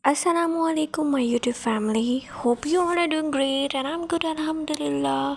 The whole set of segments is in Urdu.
Assalamu alaikum my YouTube family. Hope you all are doing great and I'm good alhamdulillah.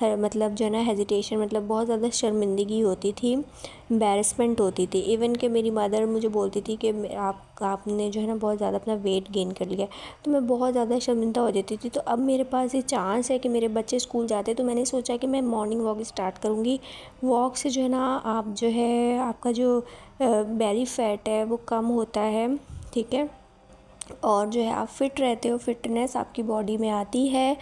مطلب جو ہے نا ہیزیٹیشن، مطلب بہت زیادہ شرمندگی ہوتی تھی، امبیرسمنٹ ہوتی تھی. ایون کہ میری مدر مجھے بولتی تھی کہ آپ نے جو ہے نا بہت زیادہ اپنا ویٹ گین کر لیا، تو میں بہت زیادہ شرمندہ ہو جاتی تھی. تو اب میرے پاس یہ چانس ہے کہ میرے بچے اسکول جاتے، تو میں نے سوچا کہ میں مارننگ واک اسٹارٹ کروں گی. واک سے جو ہے نا آپ جو ہے آپ کا جو بیلی فیٹ ہے وہ کم ہوتا ہے، ٹھیک ہے، اور جو ہے آپ فٹ رہتے ہو، فٹنس آپ کی باڈی میں آتی ہے.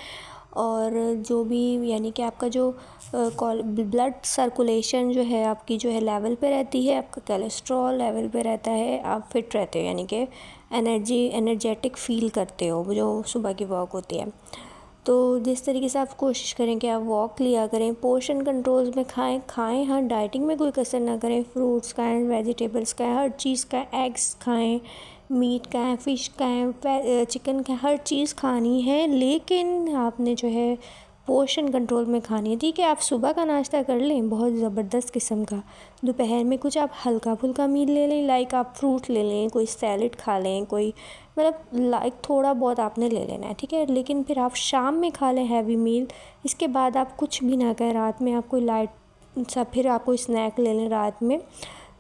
اور جو بھی یعنی کہ آپ کا جو بلڈ سرکولیشن جو ہے آپ کی جو ہے لیول پہ رہتی ہے، آپ کا کولیسٹرول لیول پہ رہتا ہے، آپ فٹ رہتے ہو، یعنی کہ انرجیٹک فیل کرتے ہو جو صبح کی واک ہوتی ہے. تو جس طریقے سے آپ کوشش کریں کہ آپ واک لیا کریں، پورشن کنٹرول میں کھائیں ہاں، ڈائٹنگ میں کوئی کسر نہ کریں، فروٹس کھائیں، ویجیٹیبلس کھائیں، ہر چیز کا، ایگس کھائیں، میٹ کھائیں، فش کھائیں، چکن کھائیں، ہر چیز کھانی ہے، لیکن آپ نے جو ہے پورشن کنٹرول میں کھانی ہے. ٹھیک ہے، آپ صبح کا ناشتہ کر لیں بہت زبردست قسم کا، دوپہر میں کچھ آپ ہلکا پھلکا میل لے لیں، لائک آپ فروٹ لے لیں، کوئی سیلڈ کھا لیں، کوئی مطلب لائک تھوڑا بہت آپ نے لے لینا ہے، ٹھیک ہے. لیکن پھر آپ شام میں کھا لیں ہیوی میل. اس کے بعد آپ کچھ بھی نہ کریں، رات میں آپ کوئی لائٹ سا، پھر آپ کوئی اسنیک لے لیں رات میں،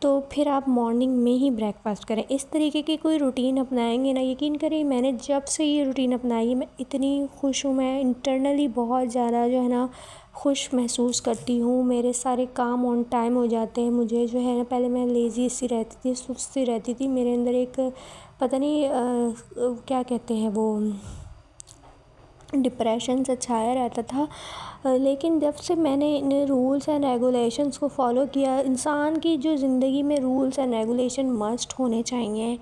تو پھر آپ مارننگ میں ہی بریک فاسٹ کریں. اس طریقے کی کوئی روٹین اپنائیں گے نا، یقین کریں میں نے جب سے یہ روٹین اپنائی ہے میں اتنی خوش ہوں، میں انٹرنلی بہت زیادہ جو ہے نا خوش محسوس کرتی ہوں. میرے سارے کام آن ٹائم ہو جاتے ہیں. مجھے جو ہے نا پہلے میں لیزی سی رہتی تھی، سست سی رہتی تھی، میرے اندر ایک پتہ نہیں کیا کہتے ہیں وہ ڈپریشن سے چھایا رہتا تھا. لیکن جب سے میں نے ان رولس اینڈ ریگولیشنس کو فالو کیا، انسان کی جو زندگی میں رولس اینڈ ریگولیشن مسٹ ہونے چاہیے،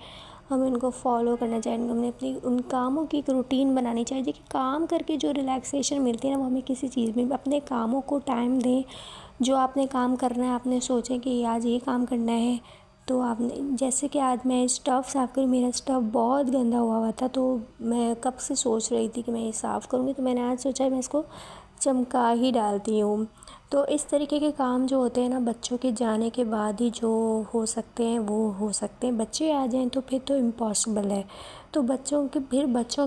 ہمیں ان کو فالو کرنا چاہیے، ہمیں اپنی ان کاموں کی ایک روٹین بنانی چاہیے کہ کام کر کے جو ریلیکسیشن ملتی ہے نا وہ ہمیں کسی چیز میں اپنے کاموں کو ٹائم دیں. جو آپ نے کام کرنا ہے، آپ نے سوچیں کہ آج یہ کام کرنا ہے، تو آپ نے جیسے کہ آج میں اسٹف صاف کروں، میرا اسٹف بہت گندا ہوا تھا، تو میں کب سے سوچ رہی تھی کہ میں یہ صاف کروں گی، تو میں نے آج سوچا میں اس کو چمکا ہی ڈالتی ہوں. تو اس طریقے کے کام جو ہوتے ہیں نا بچوں کے جانے کے بعد ہی جو ہو سکتے ہیں وہ ہو سکتے ہیں. بچے آ جائیں تو پھر تو امپاسبل ہے. تو بچوں کے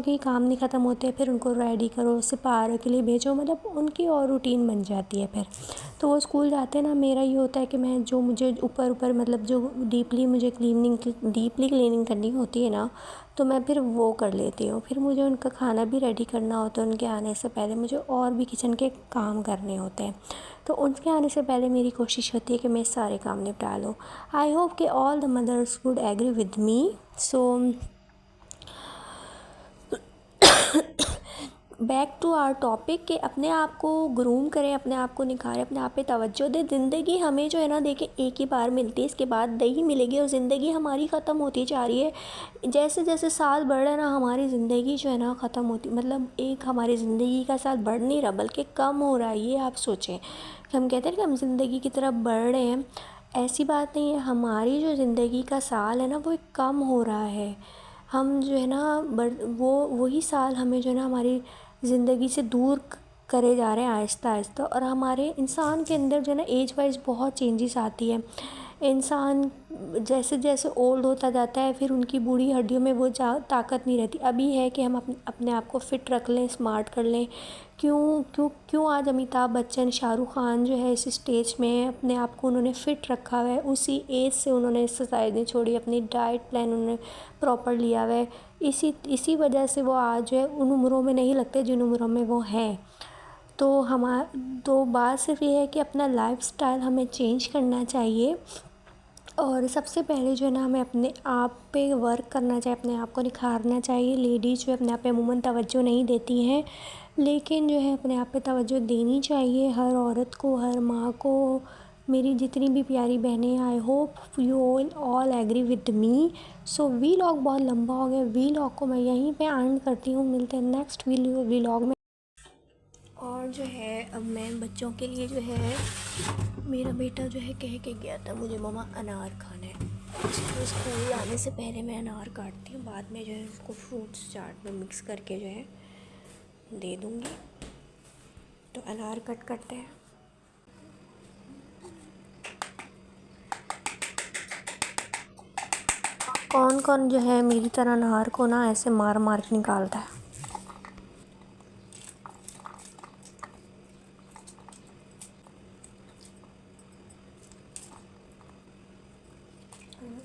ہی کام نہیں ختم ہوتے، پھر ان کو ریڈی کرو، سپارہ کے لیے بھیجو، مطلب ان کی اور روٹین بن جاتی ہے. پھر تو وہ اسکول جاتے ہیں نا، میرا یہ ہوتا ہے کہ میں جو مجھے اوپر مطلب جو ڈیپلی کلیننگ کرنی ہوتی ہے نا، تو میں پھر وہ کر لیتی ہوں. پھر مجھے ان کا کھانا بھی ریڈی کرنا ہوتا ہے، ان کے آنے سے پہلے مجھے اور بھی کچن کے کام کرنے ہوتے ہیں. تو ان کے آنے سے پہلے میری کوشش ہوتی ہے کہ میں سارے کام نپٹا لوں. آئی ہوپ کہ all the mothers would agree with me. So back to our topic کہ اپنے آپ کو گروم کریں، اپنے آپ کو نکھاریں، اپنے آپ پہ توجہ دیں. زندگی ہمیں جو ہے نا دیکھیں ایک ہی بار ملتی ہے، اس کے بعد نہیں ملے گی، اور زندگی ہماری ختم ہوتی جا رہی ہے. جیسے جیسے سال بڑھ رہے ہیں نا، ہماری زندگی جو ہے نا ختم ہوتی، مطلب ایک ہماری زندگی کا سال بڑھ نہیں رہا بلکہ کم ہو رہا ہے. یہ آپ سوچیں کہ ہم کہتے ہیں کہ ہم زندگی کی طرف بڑھ رہے ہیں، ایسی بات نہیں ہے. ہماری جو زندگی کا سال ہے نا وہ ایک کم ہو رہا ہے. ہم جو ہے نا وہی سال ہمیں جو ہے نا ہماری زندگی سے دور کرے جا رہے ہیں آہستہ آہستہ. اور ہمارے انسان کے اندر جو ہے نا ایج وائز بہت چینجز آتی ہے. انسان جیسے جیسے اولڈ ہوتا جاتا ہے، پھر ان کی بوڑھی ہڈیوں میں وہ طاقت نہیں رہتی. ابھی ہے کہ ہم اپنے آپ کو فٹ رکھ لیں، اسمارٹ کر لیں. کیوں آج امیتابھ بچن، شاہ رخ خان جو ہے اس اسٹیج میں اپنے آپ کو انہوں نے فٹ رکھا ہوا ہے. اسی ایج سے انہوں نے ایکسرسائز نہیں چھوڑی، اپنی ڈائٹ پلان انہوں نے پراپر لیا ہوا ہے. اسی وجہ سے وہ آج جو ہے ان عمروں میں نہیں لگتے جن عمروں میں وہ ہیں. تو بات صرف یہ ہے کہ اپنا لائف سٹائل ہمیں چینج کرنا چاہیے، اور سب سے پہلے جو ہے نا ہمیں اپنے آپ پہ ورک کرنا چاہیے، اپنے آپ کو نکھارنا چاہیے. لیڈیز جو اپنے آپ پہ عموماً توجہ نہیں دیتی ہیں، لیکن جو ہے اپنے آپ پہ توجہ دینی چاہیے ہر عورت کو، ہر ماں کو. میری جتنی بھی پیاری بہنیں، I hope you all agree with me. So vlog بہت لمبا ہو گیا، وی لاگ کو میں یہیں پہ اینڈ کرتی ہوں. ملتے ہیں نیکسٹ وی لاگ میں. اور جو ہے اب میں بچوں کے لیے جو ہے میرا بیٹا جو ہے کہہ کے گیا تھا مجھے مما انار کھانا ہے. تو اسکول آنے سے پہلے میں انار کاٹتی ہوں، بعد میں جو ہے اس کو فروٹس چاٹ میں مکس کر کے جو ہے دے دوں گی. تو انار کٹ کرتے ہیں. کون کون جو ہے میری طرح انار کو نا ایسے مار مار کے نکالتا ہے.